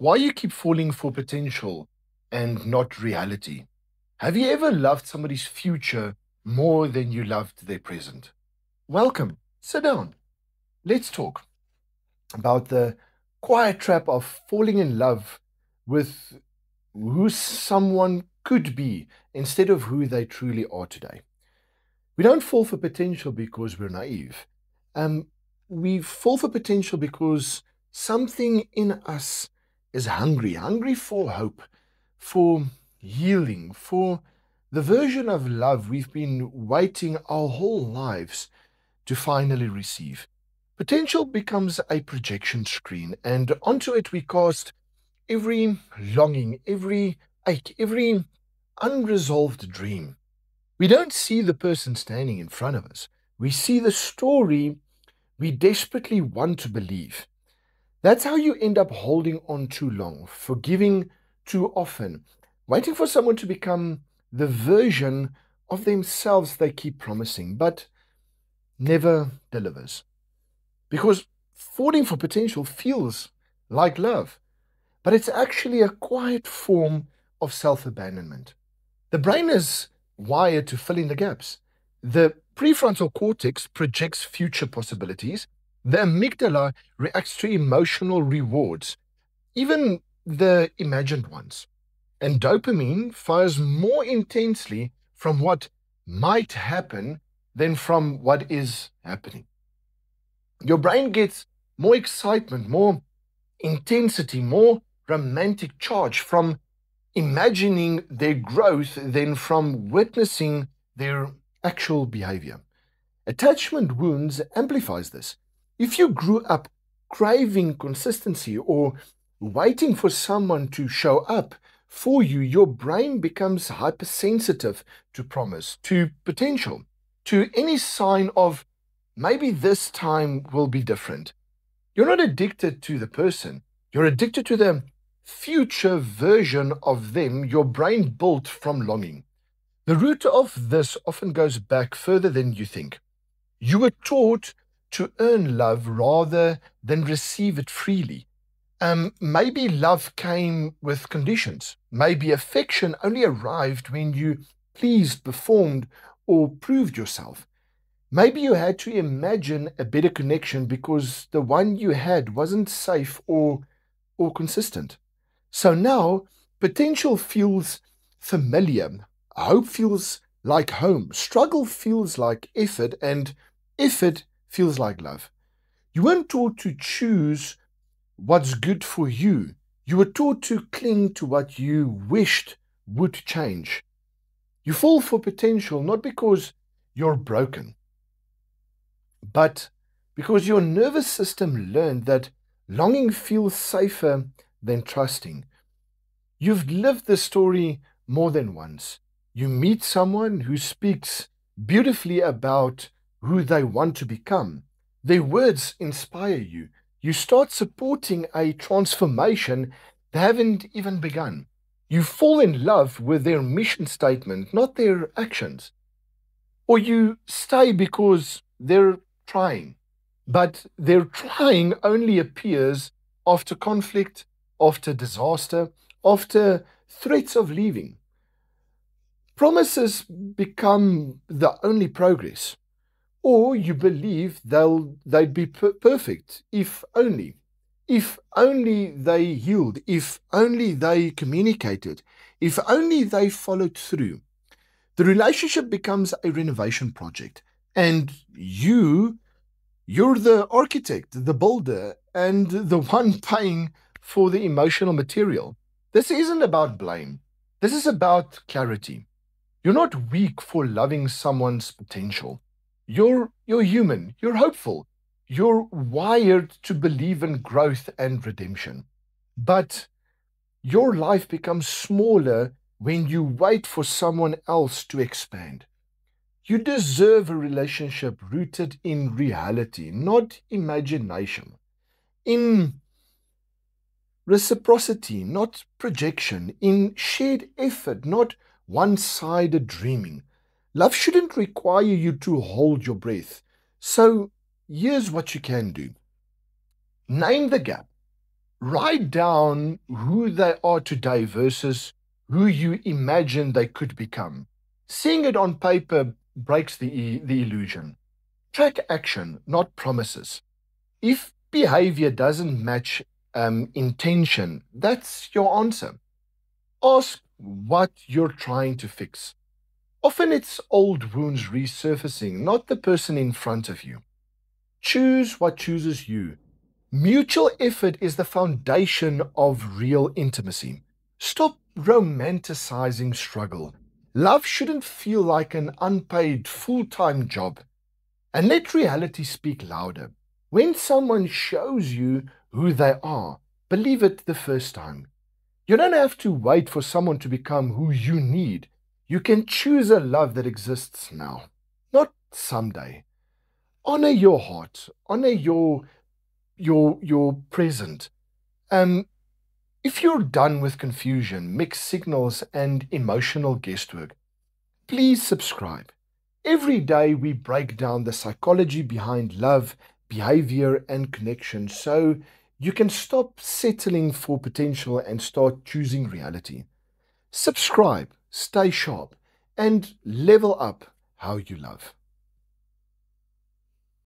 Why you keep falling for potential and not reality? Have you ever loved somebody's future more than you loved their present? Welcome. Sit down. Let's talk about the quiet trap of falling in love with who someone could be instead of who they truly are today. We don't fall for potential because we're naive. Um, we fall for potential because something in us is hungry for hope, for healing, for the version of love we've been waiting our whole lives to finally receive. Potential becomes a projection screen, and onto it we cast every longing, every ache, every unresolved dream. We don't see the person standing in front of us. We see the story we desperately want to believe. That's how you end up holding on too long, forgiving too often, waiting for someone to become the version of themselves they keep promising, but never delivers. Because falling for potential feels like love, but it's actually a quiet form of self abandonment. The brain is wired to fill in the gaps. The prefrontal cortex projects future possibilities. The amygdala reacts to emotional rewards, even the imagined ones. And dopamine fires more intensely from what might happen than from what is happening. Your brain gets more excitement, more intensity, more romantic charge from imagining their growth than from witnessing their actual behavior. Attachment wounds amplifies this. If you grew up craving consistency or waiting for someone to show up for you, your brain becomes hypersensitive to promise, to potential, to any sign of maybe this time will be different. You're not addicted to the person, you're addicted to the future version of them your brain built from longing. The root of this often goes back further than you think. You were taught to earn love rather than receive it freely. Maybe love came with conditions. Maybe affection only arrived when you pleased, performed, or proved yourself. Maybe you had to imagine a better connection because the one you had wasn't safe or consistent. So now potential feels familiar, hope feels like home, struggle feels like effort, and effort feels like love. You weren't taught to choose what's good for you. You were taught to cling to what you wished would change. You fall for potential not because you're broken, but because your nervous system learned that longing feels safer than trusting. You've lived the story more than once. You meet someone who speaks beautifully about who they want to become. Their words inspire you. You start supporting a transformation they haven't even begun. You fall in love with their mission statement, not their actions. Or you stay because they're trying. But their trying only appears after conflict, after disaster, after threats of leaving. Promises become the only progress. Or you believe they'd be perfect if only. If only they healed, if only they communicated, if only they followed through. The relationship becomes a renovation project, and you're the architect, the builder, and the one paying for the emotional material. This isn't about blame. This is about clarity. You're not weak for loving someone's potential. You're human. You're hopeful. You're wired to believe in growth and redemption. But your life becomes smaller when you wait for someone else to expand. You deserve a relationship rooted in reality, not imagination, in reciprocity, not projection, in shared effort, not one sided dreaming. Love shouldn't require you to hold your breath. So here's what you can do: name the gap, Write down who they are today versus who you imagine they could become. Seeing it on paper breaks the illusion. Track action, not promises. If behavior doesn't match intention, that's your answer. Ask what you're trying to fix. Often it's old wounds resurfacing, not the person in front of you. Choose what chooses you. Mutual effort is the foundation of real intimacy. Stop romanticizing struggle. Love shouldn't feel like an unpaid full time job. And let reality speak louder. When someone shows you who they are, believe it the first time. You don't have to wait for someone to become who you need. You can choose a love that exists now, not someday. Honor your heart, honor your present. Um, if you're done with confusion, mixed signals, and emotional guesswork, please subscribe. Every day we break down the psychology behind love, behavior, and connection so you can stop settling for potential and start choosing reality. Subscribe, stay sharp, and level up how you love.